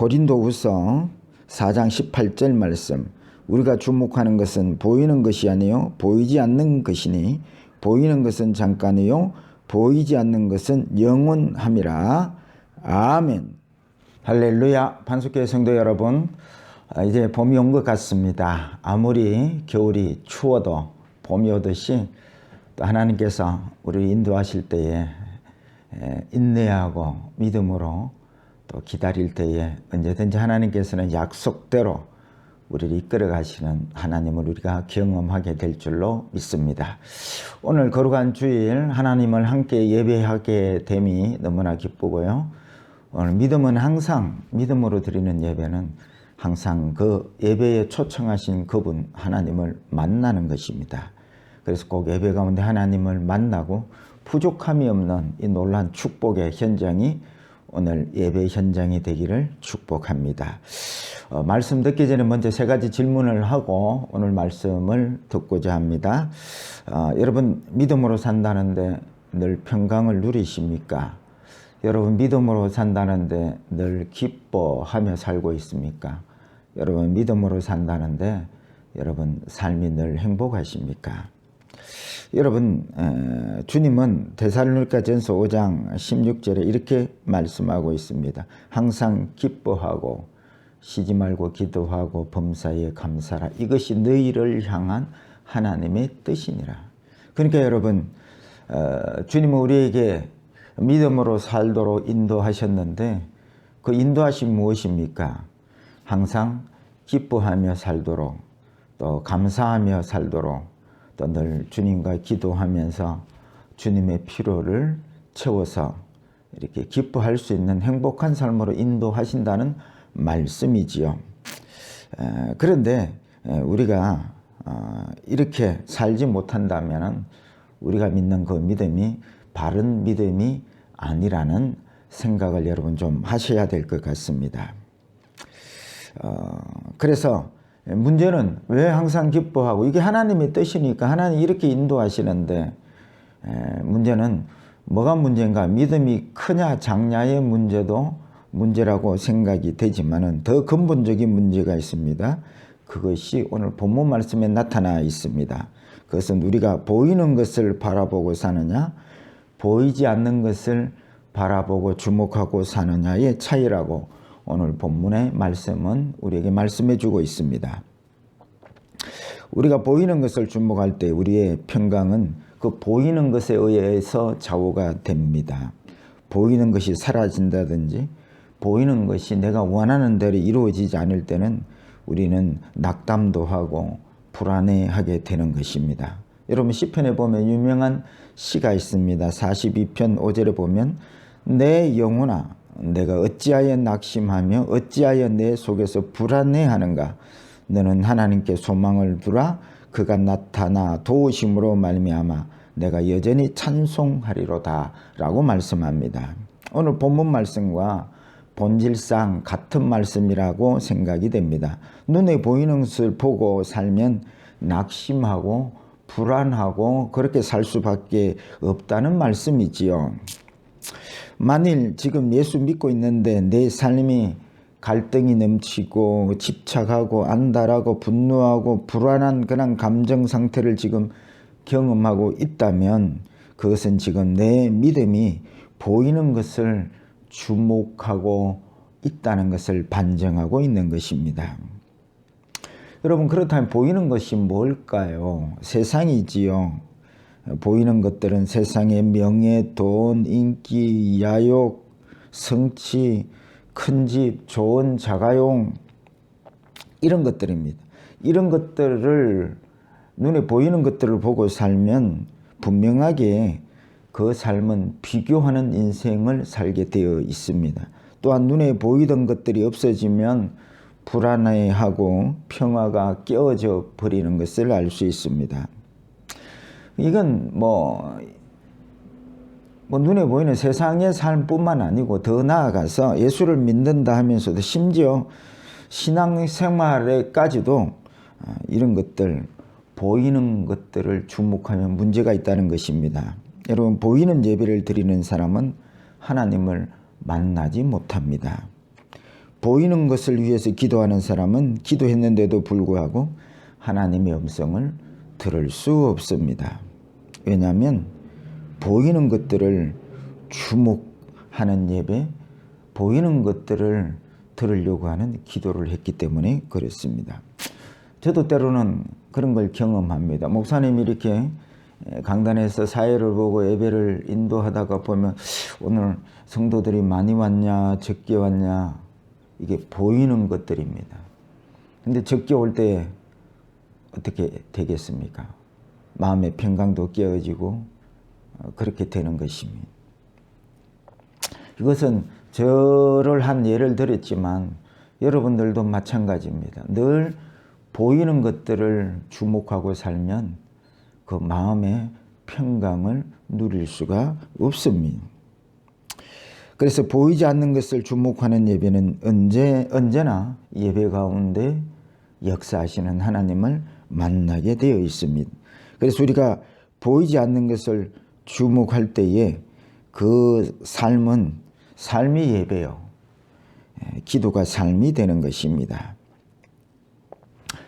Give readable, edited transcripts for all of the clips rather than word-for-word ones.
고린도후서 4장 18절 말씀. 우리가 주목하는 것은 보이는 것이 아니요 보이지 않는 것이니 보이는 것은 잠깐이요 보이지 않는 것은 영원함이라. 아멘. 할렐루야. 반석교회 성도 여러분, 이제 봄이 온 것 같습니다. 아무리 겨울이 추워도 봄이 오듯이 또 하나님께서 우리를 인도하실 때에 인내하고 믿음으로 또 기다릴 때에 언제든지 하나님께서는 약속대로 우리를 이끌어 가시는 하나님을 우리가 경험하게 될 줄로 믿습니다. 오늘 거룩한 주일 하나님을 함께 예배하게 됨이 너무나 기쁘고요. 오늘 믿음은 항상, 믿음으로 드리는 예배는 항상 그 예배에 초청하신 그분 하나님을 만나는 것입니다. 그래서 꼭 예배 가운데 하나님을 만나고 부족함이 없는 이 놀라운 축복의 현장이 오늘 예배 현장이 되기를 축복합니다. 말씀 듣기 전에 먼저 세 가지 질문을 하고 오늘 말씀을 듣고자 합니다. 여러분, 믿음으로 산다는데 늘 평강을 누리십니까? 여러분, 믿음으로 산다는데 늘 기뻐하며 살고 있습니까? 여러분, 믿음으로 산다는데 여러분 삶이 늘 행복하십니까? 여러분, 주님은 데살로니가전서 5장 16절에 이렇게 말씀하고 있습니다. 항상 기뻐하고 쉬지 말고 기도하고 범사에 감사하라. 이것이 너희를 향한 하나님의 뜻이니라. 그러니까 여러분, 주님은 우리에게 믿음으로 살도록 인도하셨는데 그 인도하심이 무엇입니까? 항상 기뻐하며 살도록, 또 감사하며 살도록, 또 늘 주님과 기도하면서 주님의 필요를 채워서 이렇게 기뻐할 수 있는 행복한 삶으로 인도하신다는 말씀이지요. 그런데 우리가 이렇게 살지 못한다면 우리가 믿는 그 믿음이 바른 믿음이 아니라는 생각을 여러분 좀 하셔야 될 것 같습니다. 그래서 문제는 왜 항상 기뻐하고, 이게 하나님의 뜻이니까 하나님이 이렇게 인도하시는데, 문제는 뭐가 문제인가? 믿음이 크냐 작냐의 문제도 문제라고 생각이 되지만은 더 근본적인 문제가 있습니다. 그것이 오늘 본문 말씀에 나타나 있습니다. 그것은 우리가 보이는 것을 바라보고 사느냐, 보이지 않는 것을 바라보고 주목하고 사느냐의 차이라고 오늘 본문의 말씀은 우리에게 말씀해 주고 있습니다. 우리가 보이는 것을 주목할 때 우리의 평강은 그 보이는 것에 의해서 좌우가 됩니다. 보이는 것이 사라진다든지 보이는 것이 내가 원하는 대로 이루어지지 않을 때는 우리는 낙담도 하고 불안해하게 되는 것입니다. 여러분 시편에 보면 유명한 시가 있습니다. 42편 5절에 보면 내 영혼아 내가 어찌하여 낙심하며 어찌하여 내 속에서 불안해하는가. 너는 하나님께 소망을 두라. 그가 나타나 도우심으로 말미암아 내가 여전히 찬송하리로다 라고 말씀합니다. 오늘 본문 말씀과 본질상 같은 말씀이라고 생각이 됩니다. 눈에 보이는 것을 보고 살면 낙심하고 불안하고 그렇게 살 수밖에 없다는 말씀이지요. 만일 지금 예수 믿고 있는데 내 삶이 갈등이 넘치고 집착하고 안달하고 분노하고 불안한 그런 감정 상태를 지금 경험하고 있다면 그것은 지금 내 믿음이 보이는 것을 주목하고 있다는 것을 반증하고 있는 것입니다. 여러분 그렇다면 보이는 것이 뭘까요? 세상이지요. 보이는 것들은 세상의 명예, 돈, 인기, 야욕, 성취, 큰 집, 좋은 자가용 이런 것들입니다. 이런 것들을 눈에 보이는 것들을 보고 살면 분명하게 그 삶은 비교하는 인생을 살게 되어 있습니다. 또한 눈에 보이던 것들이 없어지면 불안해하고 평화가 깨어져 버리는 것을 알 수 있습니다. 이건 눈에 보이는 세상의 삶뿐만 아니고 더 나아가서 예수를 믿는다 하면서도 심지어 신앙생활에까지도 이런 것들, 보이는 것들을 주목하면 문제가 있다는 것입니다. 여러분 보이는 예배를 드리는 사람은 하나님을 만나지 못합니다. 보이는 것을 위해서 기도하는 사람은 기도했는데도 불구하고 하나님의 음성을 들을 수 없습니다. 왜냐하면 보이는 것들을 주목하는 예배, 보이는 것들을 들으려고 하는 기도를 했기 때문에 그렇습니다. 저도 때로는 그런 걸 경험합니다. 목사님이 이렇게 강단에서 사회를 보고 예배를 인도하다가 보면 오늘 성도들이 많이 왔냐 적게 왔냐 이게 보이는 것들입니다. 근데 적게 올 때 어떻게 되겠습니까? 마음의 평강도 깨어지고 그렇게 되는 것입니다. 이것은 저를 한 예를 들었지만 여러분들도 마찬가지입니다. 늘 보이는 것들을 주목하고 살면 그 마음의 평강을 누릴 수가 없습니다. 그래서 보이지 않는 것을 주목하는 예배는 언제나 예배 가운데 역사하시는 하나님을 만나게 되어 있습니다. 그래서 우리가 보이지 않는 것을 주목할 때에 그 삶은 삶이 예배요. 기도가 삶이 되는 것입니다.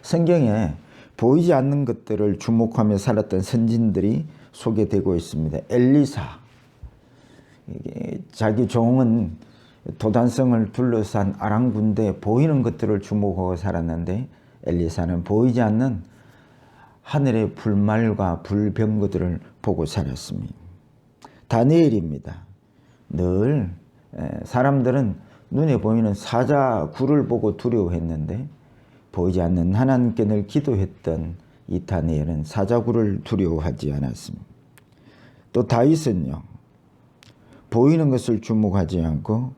성경에 보이지 않는 것들을 주목하며 살았던 선진들이 소개되고 있습니다. 엘리사, 자기 종은 도단성을 둘러싼 아람 군대에 보이는 것들을 주목하고 살았는데 엘리사는 보이지 않는 하늘의 불말과 불병거들을 보고 살았습니다. 다니엘입니다. 늘 사람들은 눈에 보이는 사자굴을 보고 두려워했는데 보이지 않는 하나님께 늘 기도했던 이 다니엘은 사자굴을 두려워하지 않았습니다. 또 다윗은요. 보이는 것을 주목하지 않고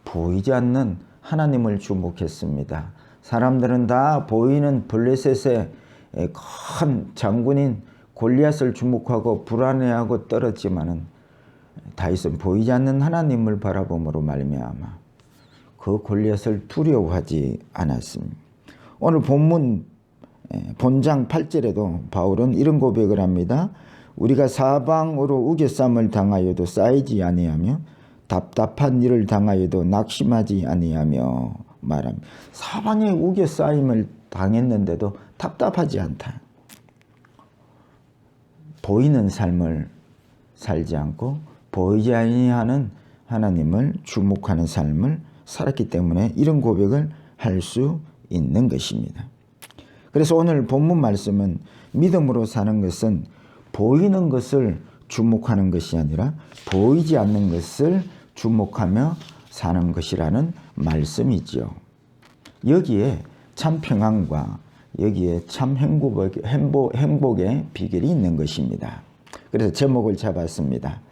보이지 않는 하나님을 주목했습니다. 사람들은 다 보이는 블레셋의 큰 장군인 골리앗을 주목하고 불안해하고 떨었지만은 다윗은 보이지 않는 하나님을 바라봄으로 말미암아 그 골리앗을 두려워하지 않았습니다. 오늘 본문 본장 8절에도 바울은 이런 고백을 합니다. 우리가 사방으로 우겨쌈을 당하여도 쌓이지 아니하며 답답한 일을 당하여도 낙심하지 아니하며 말합니다. 사방에 우겨싸임을 당했는데도 답답하지 않다. 보이는 삶을 살지 않고 보이지 아니하는 하나님을 주목하는 삶을 살았기 때문에 이런 고백을 할 수 있는 것입니다. 그래서 오늘 본문 말씀은 믿음으로 사는 것은 보이는 것을 주목하는 것이 아니라 보이지 않는 것을 주목하며 사는 것이라는 말씀이죠. 여기에 참 평안과 여기에 참 행복의 비결이 있는 것입니다. 그래서 제목을 잡았습니다.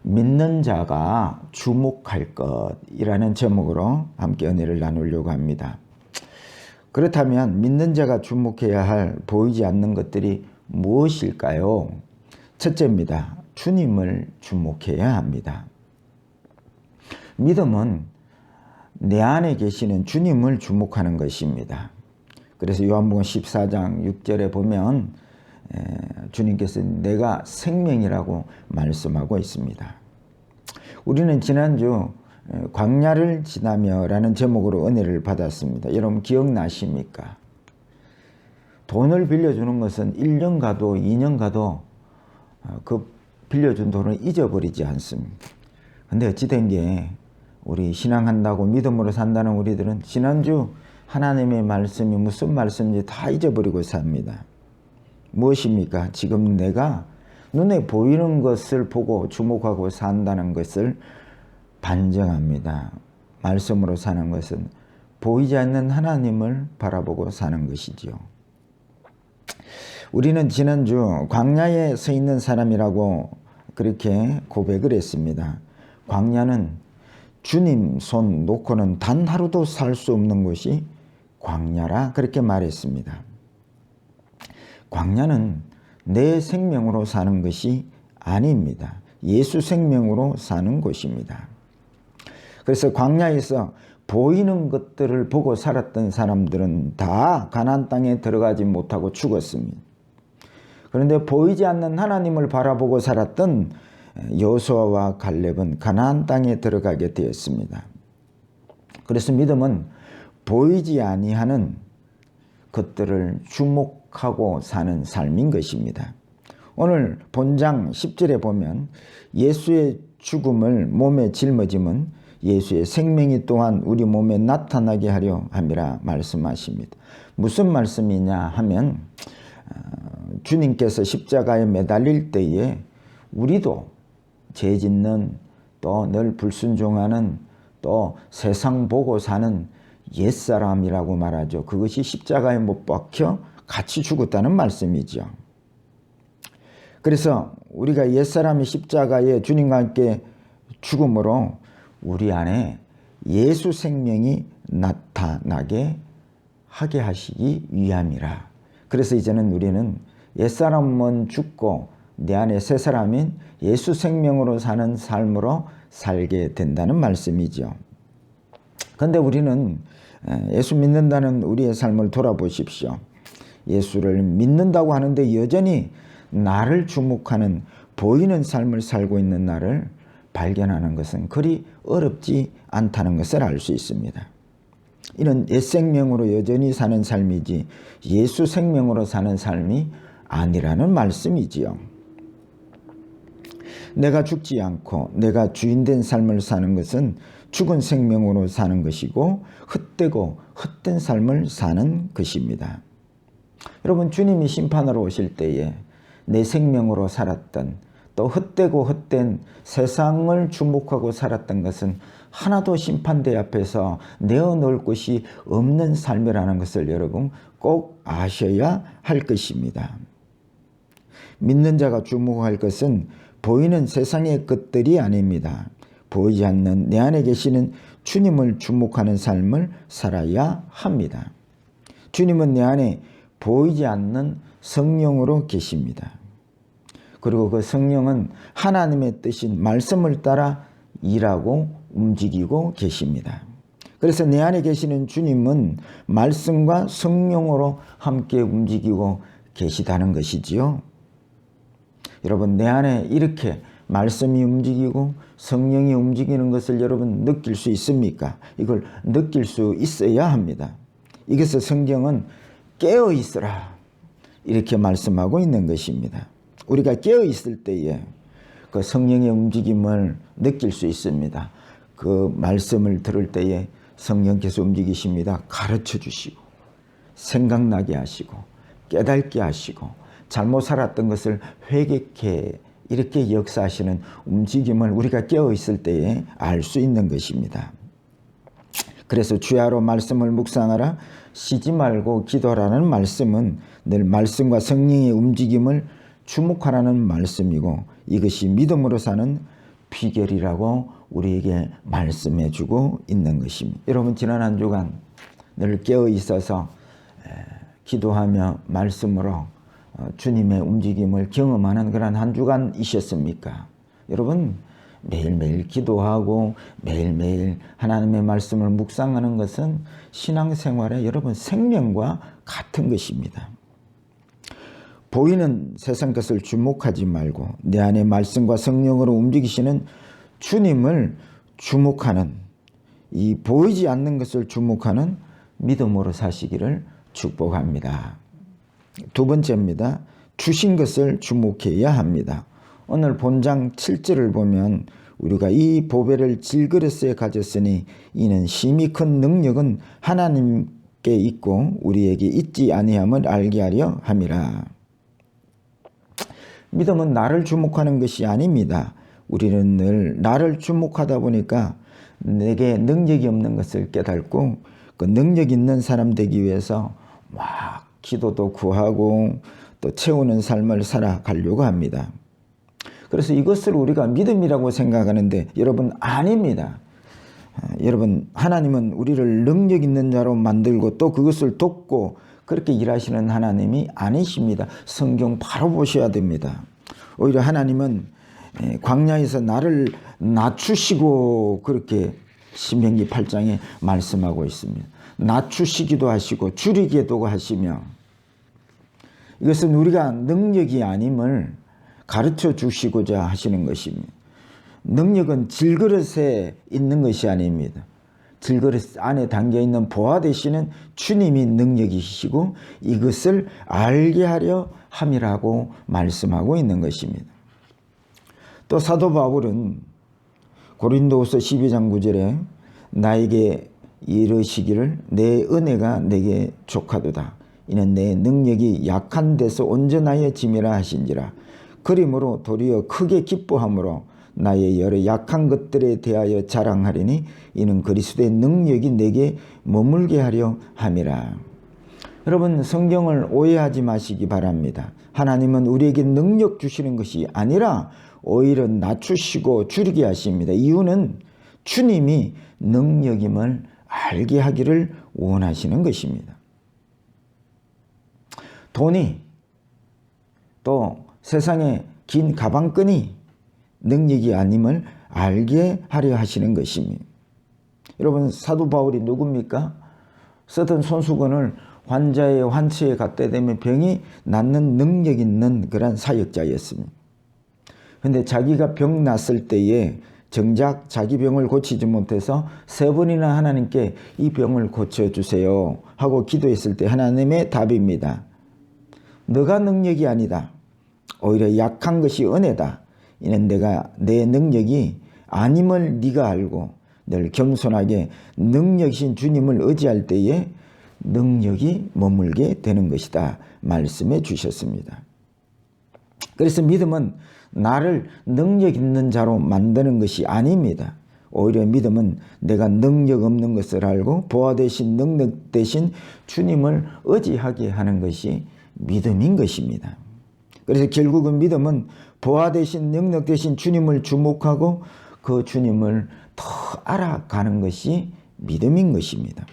믿는 자가 주목할 것이라는 제목으로 함께 은혜를 나누려고 합니다. 그렇다면 믿는 자가 주목해야 할 보이지 않는 것들이 무엇일까요? 첫째입니다. 주님을 주목해야 합니다. 믿음은 내 안에 계시는 주님을 주목하는 것입니다. 그래서 요한복음 14장 6절에 보면 주님께서 내가 생명이라고 말씀하고 있습니다. 우리는 지난주 광야를 지나며라는 제목으로 은혜를 받았습니다. 여러분 기억나십니까? 돈을 빌려주는 것은 1년 가도 2년 가도 그 빌려준 돈을 잊어버리지 않습니다. 근데 어찌된 게 우리 신앙한다고 믿음으로 산다는 우리들은 지난주 하나님의 말씀이 무슨 말씀인지 다 잊어버리고 삽니다. 무엇입니까? 지금 내가 눈에 보이는 것을 보고 주목하고 산다는 것을 반증합니다. 말씀으로 사는 것은 보이지 않는 하나님을 바라보고 사는 것이지요. 우리는 지난주 광야에 서 있는 사람이라고 그렇게 고백을 했습니다. 광야는 주님 손 놓고는 단 하루도 살 수 없는 곳이 광야라 그렇게 말했습니다. 광야는 내 생명으로 사는 것이 아닙니다. 예수 생명으로 사는 곳입니다. 그래서 광야에서 보이는 것들을 보고 살았던 사람들은 다 가나안 땅에 들어가지 못하고 죽었습니다. 그런데 보이지 않는 하나님을 바라보고 살았던 여호수아와 갈렙은 가나안 땅에 들어가게 되었습니다. 그래서 믿음은 보이지 아니하는 것들을 주목하고 사는 삶인 것입니다. 오늘 본장 10절에 보면 예수의 죽음을 몸에 짊어짐은 예수의 생명이 또한 우리 몸에 나타나게 하려 함이라 말씀하십니다. 무슨 말씀이냐 하면 주님께서 십자가에 매달릴 때에 우리도 죄 짓는 또 늘 불순종하는 또 세상 보고 사는 옛사람이라고 말하죠. 그것이 십자가에 못 박혀 같이 죽었다는 말씀이죠. 그래서 우리가 옛사람이 십자가에 주님과 함께 죽음으로 우리 안에 예수 생명이 나타나게 하게 하시기 위함이라. 그래서 이제는 우리는 옛사람은 죽고 내 안에 새 사람인 예수 생명으로 사는 삶으로 살게 된다는 말씀이죠. 그런데 우리는 예수 믿는다는 우리의 삶을 돌아보십시오. 예수를 믿는다고 하는데 여전히 나를 주목하는 보이는 삶을 살고 있는 나를 발견하는 것은 그리 어렵지 않다는 것을 알 수 있습니다. 이는 옛 생명으로 여전히 사는 삶이지 예수 생명으로 사는 삶이 아니라는 말씀이지요. 내가 죽지 않고 내가 주인된 삶을 사는 것은 죽은 생명으로 사는 것이고 헛되고 헛된 삶을 사는 것입니다. 여러분 주님이 심판하러 오실 때에 내 생명으로 살았던 또 헛되고 헛된 세상을 주목하고 살았던 것은 하나도 심판대 앞에서 내어놓을 곳이 없는 삶이라는 것을 여러분 꼭 아셔야 할 것입니다. 믿는 자가 주목할 것은 보이는 세상의 것들이 아닙니다. 보이지 않는 내 안에 계시는 주님을 주목하는 삶을 살아야 합니다. 주님은 내 안에 보이지 않는 성령으로 계십니다. 그리고 그 성령은 하나님의 뜻인 말씀을 따라 일하고 움직이고 계십니다. 그래서 내 안에 계시는 주님은 말씀과 성령으로 함께 움직이고 계시다는 것이지요. 여러분, 내 안에 이렇게 말씀이 움직이고 성령이 움직이는 것을 여러분 느낄 수 있습니까? 이걸 느낄 수 있어야 합니다. 이것을 성경은 깨어 있으라 이렇게 말씀하고 있는 것입니다. 우리가 깨어 있을 때에 그 성령의 움직임을 느낄 수 있습니다. 그 말씀을 들을 때에 성령께서 움직이십니다. 가르쳐 주시고 생각나게 하시고 깨닫게 하시고 잘못 살았던 것을 회개케 이렇게 역사하시는 움직임을 우리가 깨어 있을 때에 알 수 있는 것입니다. 그래서 주야로 말씀을 묵상하라, 쉬지 말고 기도하라는 말씀은 늘 말씀과 성령의 움직임을 주목하라는 말씀이고, 이것이 믿음으로 사는 비결이라고 우리에게 말씀해 주고 있는 것입니다. 여러분, 지난 한 주간 늘 깨어 있어서 기도하며 말씀으로 주님의 움직임을 경험하는 그런 한 주간이셨습니까? 여러분, 매일매일 기도하고 매일매일 하나님의 말씀을 묵상하는 것은 신앙생활의 여러분 생명과 같은 것입니다. 보이는 세상 것을 주목하지 말고 내 안에 말씀과 성령으로 움직이시는 주님을 주목하는, 이 보이지 않는 것을 주목하는 믿음으로 사시기를 축복합니다. 두 번째입니다. 주신 것을 주목해야 합니다. 오늘 본장 7절을 보면 우리가 이 보배를 질그릇에 가졌으니 이는 심히 큰 능력은 하나님께 있고 우리에게 있지 아니함을 알게 하려 함이라. 믿음은 나를 주목하는 것이 아닙니다. 우리는 늘 나를 주목하다 보니까 내게 능력이 없는 것을 깨닫고 그 능력 있는 사람 되기 위해서 막 기도도 구하고 또 채우는 삶을 살아가려고 합니다. 그래서 이것을 우리가 믿음이라고 생각하는데 여러분, 아닙니다. 여러분, 하나님은 우리를 능력 있는 자로 만들고 또 그것을 돕고 그렇게 일하시는 하나님이 아니십니다. 성경 바로 보셔야 됩니다. 오히려 하나님은 광야에서 나를 낮추시고 그렇게 신명기 8장에 말씀하고 있습니다. 낮추시기도 하시고 줄이기도 하시며, 이것은 우리가 능력이 아님을 가르쳐 주시고자 하시는 것입니다. 능력은 질그릇에 있는 것이 아닙니다. 질그릇 안에 담겨있는 보화 되시는 주님이 능력이시고 이것을 알게 하려 함이라고 말씀하고 있는 것입니다. 또 사도 바울은 고린도후서 12장 9절에 나에게 이르시기를 내 은혜가 내게 족하도다. 이는 내 능력이 약한 데서 온전하여 짐이라 하신지라. 그러므로 도리어 크게 기뻐함으로 나의 여러 약한 것들에 대하여 자랑하리니 이는 그리스도의 능력이 내게 머물게 하려 함이라. 여러분, 성경을 오해하지 마시기 바랍니다. 하나님은 우리에게 능력 주시는 것이 아니라 오히려 낮추시고 줄이게 하십니다. 이유는 주님이 능력임을 알게 하기를 원하시는 것입니다. 돈이 또 세상의 긴 가방끈이 능력이 아님을 알게 하려 하시는 것입니다. 여러분, 사도 바울이 누굽니까? 쓰던 손수건을 환자의 환치에 갖다 대면 병이 낫는 능력 있는 그런 사역자였습니다. 그런데 자기가 병 났을 때에 정작 자기 병을 고치지 못해서 3번이나 하나님께 이 병을 고쳐주세요 하고 기도했을 때 하나님의 답입니다. 너가 능력이 아니다. 오히려 약한 것이 은혜다. 이는 내가 내 능력이 아님을 네가 알고 늘 겸손하게 능력이신 주님을 의지할 때에 능력이 머물게 되는 것이다 말씀해 주셨습니다. 그래서 믿음은 나를 능력 있는 자로 만드는 것이 아닙니다. 오히려 믿음은 내가 능력 없는 것을 알고 보화 되신 능력 되신 주님을 의지하게 하는 것이 믿음인 것입니다. 그래서 결국은 믿음은 보화 되신 능력 되신 주님을 주목하고 그 주님을 더 알아가는 것이 믿음인 것입니다.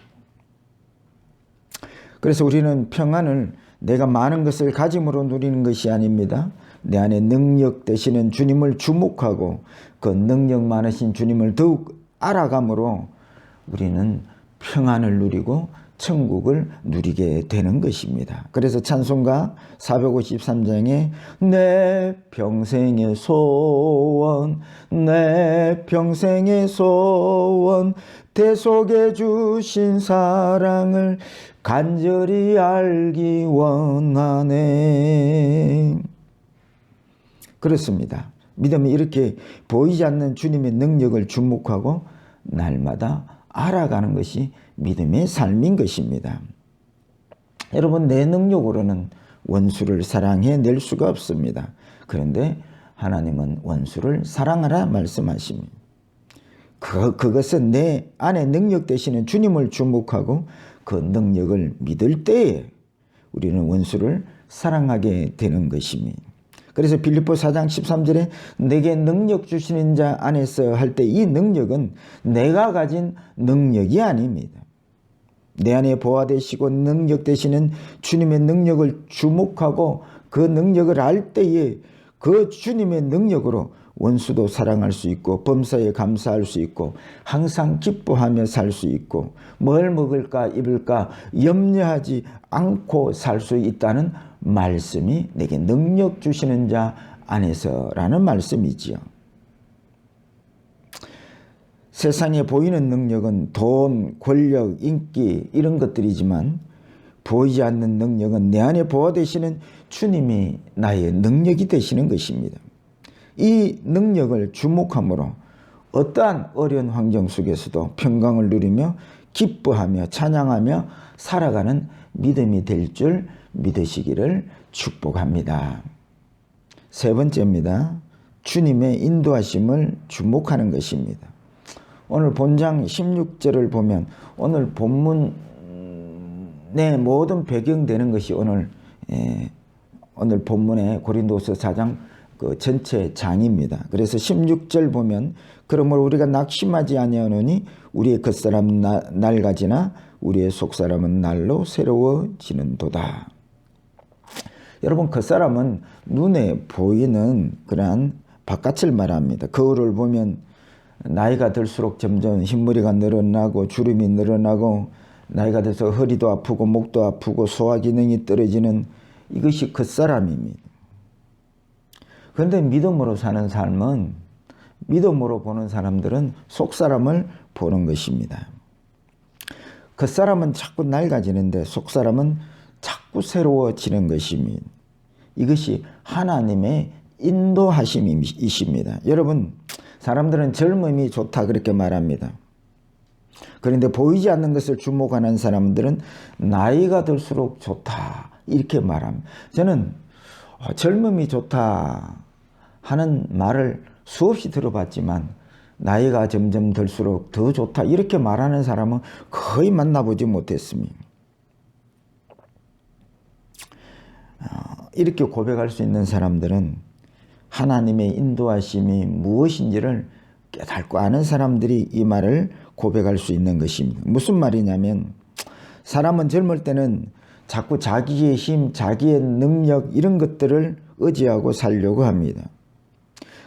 그래서 우리는 평안을 내가 많은 것을 가짐으로 누리는 것이 아닙니다. 내 안에 능력 되시는 주님을 주목하고 그 능력 많으신 주님을 더욱 알아감으로 우리는 평안을 누리고 천국을 누리게 되는 것입니다. 그래서 찬송가 453장에 내 평생의 소원 내 평생의 소원 대속해 주신 사랑을 간절히 알기 원하네. 그렇습니다. 믿음이 이렇게 보이지 않는 주님의 능력을 주목하고 날마다 알아가는 것이 믿음의 삶인 것입니다. 여러분, 내 능력으로는 원수를 사랑해낼 수가 없습니다. 그런데 하나님은 원수를 사랑하라 말씀하십니다. 그것은 내 안에 능력 되시는 주님을 주목하고 그 능력을 믿을 때에 우리는 원수를 사랑하게 되는 것입니다. 그래서 빌립보 4장 13절에 내게 능력 주시는 자 안에서 할 때 이 능력은 내가 가진 능력이 아닙니다. 내 안에 보화되시고 능력 되시는 주님의 능력을 주목하고 그 능력을 알 때에 그 주님의 능력으로 원수도 사랑할 수 있고 범사에 감사할 수 있고 항상 기뻐하며 살 수 있고 뭘 먹을까 입을까 염려하지 않고 살 수 있다는 말씀이 내게 능력 주시는 자 안에서라는 말씀이지요. 세상에 보이는 능력은 돈, 권력, 인기 이런 것들이지만 보이지 않는 능력은 내 안에 보호되시는 주님이 나의 능력이 되시는 것입니다. 이 능력을 주목함으로 어떠한 어려운 환경 속에서도 평강을 누리며 기뻐하며 찬양하며 살아가는 믿음이 될 줄 믿으시기를 축복합니다. 세 번째입니다. 주님의 인도하심을 주목하는 것입니다. 오늘 본장 16절을 보면 오늘 본문의 모든 배경되는 것이 오늘 본문의 고린도서 4장 그 전체 장입니다. 그래서 16절 보면 그러므로 우리가 낙심하지 아니하노니 우리의 겉사람은 낡아지나 우리의 속사람은 날로 새로워지는도다. 여러분, 겉사람은 눈에 보이는 그러한 바깥을 말합니다. 거울을 보면 나이가 들수록 점점 흰머리가 늘어나고 주름이 늘어나고 나이가 들어서 허리도 아프고 목도 아프고 소화 기능이 떨어지는 이것이 겉사람입니다. 그런데 믿음으로 사는 삶은 믿음으로 보는 사람들은 속사람을 보는 것입니다. 겉사람은 자꾸 낡아지는데 속사람은 자꾸 새로워지는 것입니다. 이것이 하나님의 인도하심이십니다. 여러분, 사람들은 젊음이 좋다 그렇게 말합니다. 그런데 보이지 않는 것을 주목하는 사람들은 나이가 들수록 좋다 이렇게 말합니다. 저는 젊음이 좋다 하는 말을 수없이 들어봤지만 나이가 점점 들수록 더 좋다 이렇게 말하는 사람은 거의 만나보지 못했습니다. 이렇게 고백할 수 있는 사람들은 하나님의 인도하심이 무엇인지를 깨닫고 아는 사람들이 이 말을 고백할 수 있는 것입니다. 무슨 말이냐면 사람은 젊을 때는 자꾸 자기의 힘, 자기의 능력 이런 것들을 의지하고 살려고 합니다.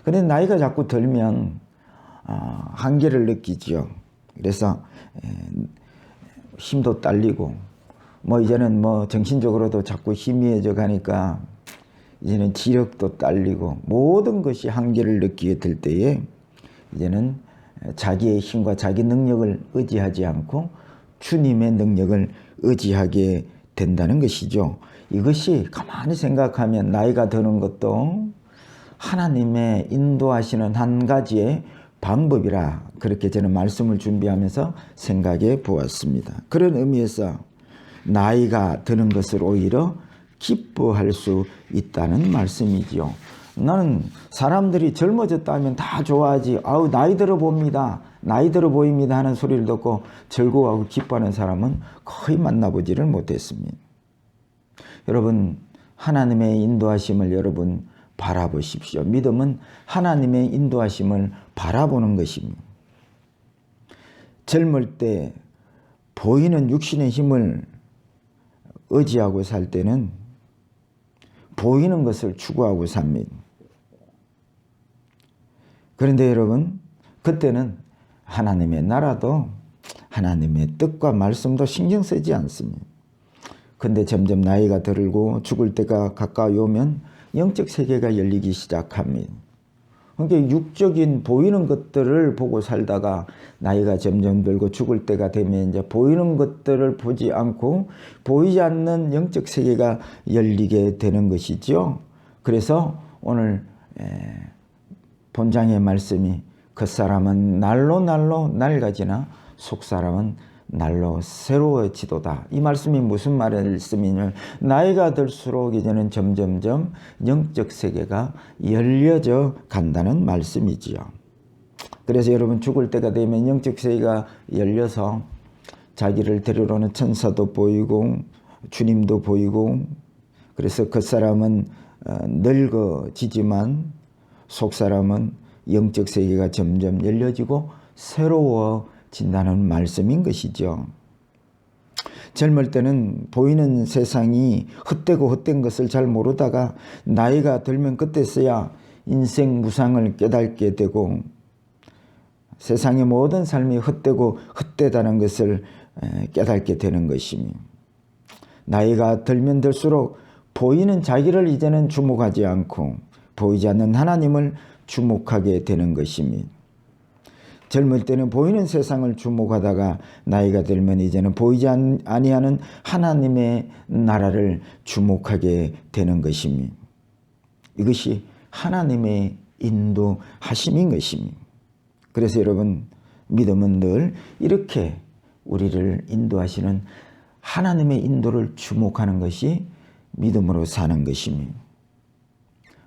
그런데 나이가 자꾸 들면 한계를 느끼지요. 그래서 힘도 딸리고 이제는 정신적으로도 자꾸 희미해져 가니까 이제는 지력도 딸리고 모든 것이 한계를 느끼게 될 때에 이제는 자기의 힘과 자기 능력을 의지하지 않고 주님의 능력을 의지하게 된다는 것이죠. 이것이 가만히 생각하면 나이가 드는 것도 하나님의 인도하시는 한 가지의 방법이라 그렇게 저는 말씀을 준비하면서 생각해 보았습니다. 그런 의미에서 나이가 드는 것을 오히려 기뻐할 수 있다는 말씀이지요. 나는 사람들이 젊어졌다 하면 다 좋아하지. 아우 나이 들어 봅니다. 나이 들어 보입니다 하는 소리를 듣고 즐거워하고 기뻐하는 사람은 거의 만나보지를 못했습니다. 여러분, 하나님의 인도하심을 여러분 바라보십시오. 믿음은 하나님의 인도하심을 바라보는 것입니다. 젊을 때 보이는 육신의 힘을 의지하고 살 때는 보이는 것을 추구하고 삽니다. 그런데 여러분, 그때는 하나님의 나라도 하나님의 뜻과 말씀도 신경 쓰지 않습니다. 근데 점점 나이가 들고 죽을 때가 가까이 오면 영적 세계가 열리기 시작합니다. 그러니까 육적인 보이는 것들을 보고 살다가 나이가 점점 들고 죽을 때가 되면 이제 보이는 것들을 보지 않고 보이지 않는 영적 세계가 열리게 되는 것이죠. 그래서 오늘 본장의 말씀이 겉사람은 날로 낡아지나 속사람은 날로 새로워지도다. 이 말씀이 무슨 말씀이냐면 나이가 들수록 이제는 점점점 영적 세계가 열려져 간다는 말씀이지요. 그래서 여러분 죽을 때가 되면 영적 세계가 열려서 자기를 데리러 오는 천사도 보이고 주님도 보이고, 그래서 겉사람은 늙어지지만 속사람은 영적 세계가 점점 열려지고 새로워진다는 말씀인 것이죠. 젊을 때는 보이는 세상이 헛되고 헛된 것을 잘 모르다가 나이가 들면 그때서야 인생 무상을 깨닫게 되고 세상의 모든 삶이 헛되고 헛되다는 것을 깨닫게 되는 것입니다. 나이가 들면 들수록 보이는 자기를 이제는 주목하지 않고 보이지 않는 하나님을 주목하게 되는 것입니다. 젊을 때는 보이는 세상을 주목하다가 나이가 들면 이제는 보이지 아니하는 하나님의 나라를 주목하게 되는 것입니다. 이것이 하나님의 인도하심인 것입니다. 그래서 여러분, 믿음은 늘 이렇게 우리를 인도하시는 하나님의 인도를 주목하는 것이 믿음으로 사는 것입니다.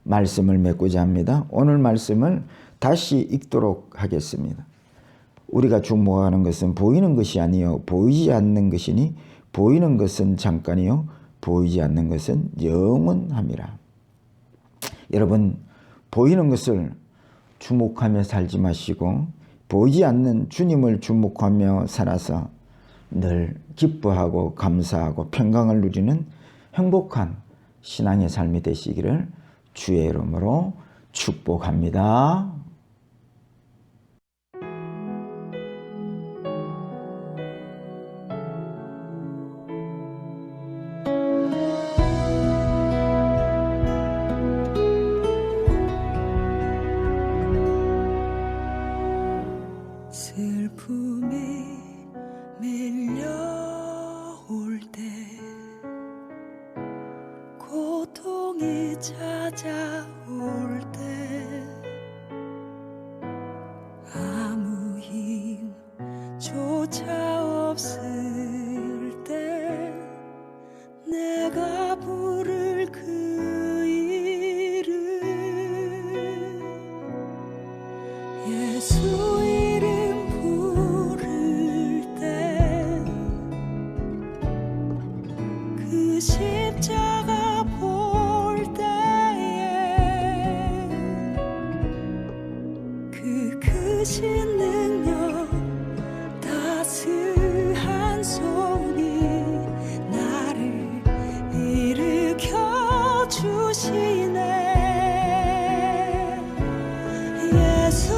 말씀을 맺고자 합니다. 오늘 말씀을 다시 읽도록 하겠습니다. 우리가 주목하는 것은 보이는 것이 아니요 보이지 않는 것이니 보이는 것은 잠깐이요 보이지 않는 것은 영원함이라. 여러분, 보이는 것을 주목하며 살지 마시고 보이지 않는 주님을 주목하며 살아서 늘 기뻐하고 감사하고 평강을 누리는 행복한 신앙의 삶이 되시기를 주의 이름으로 축복합니다. 슬픔이 밀려올 때 고통이 찾아올 때 아무 힘조차 없을 때 내가 부를 그 이름 예수 십자가 볼 때에 그 크신 능력 따스한 손이 나를 일으켜 주시네. 예수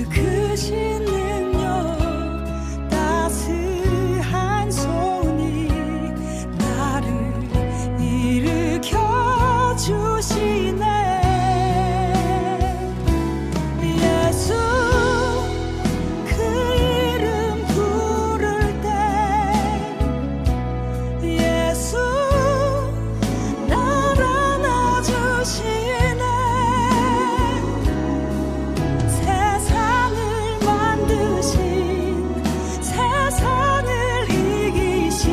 크신 능력 따스한 손이 나를 일으켜 주시네. 예수 그 이름 부를 때 예수 날 안아주시네. 세상을 만드신 세상을 이기신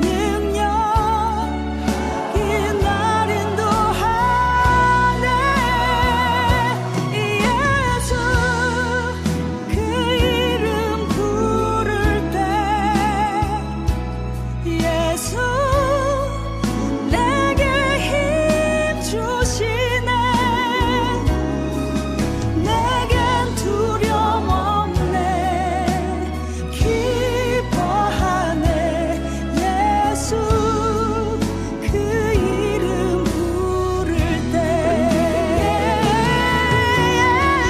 능력이 날 인도하네. 예수 그 이름 부를 때 예수 내게 힘 주시네. 내겐 두려움 없네. 기뻐하네. 예수 그 이름 부를 때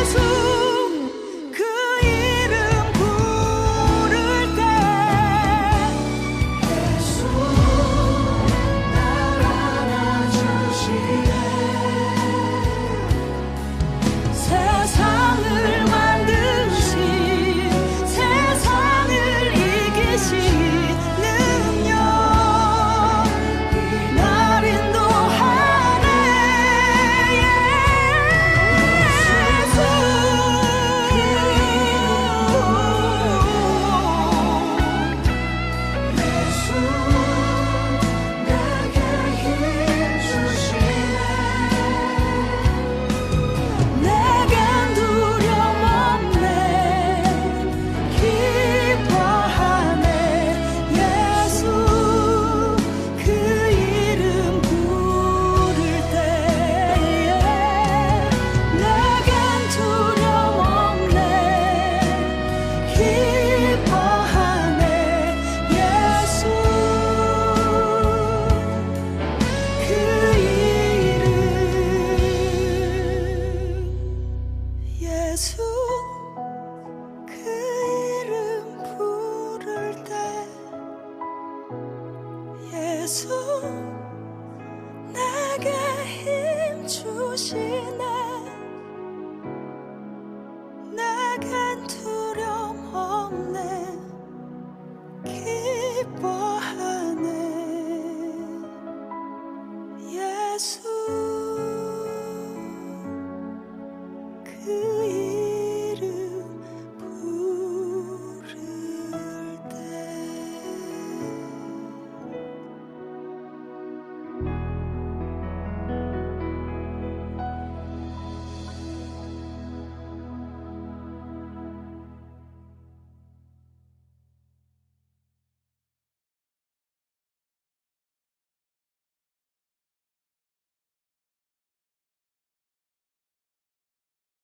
예수 그 이름 부를 때 예수 날 안아주시네. 세상을 만드신 세상을 이기신 능력이 날 인도하네. 예수 내게 힘 주시네. 내겐 두려움 없네. 기뻐하네. 예수 그 이름 부를 때에 내겐 두려움 없네. 기뻐하네. 예수 그 이름 예수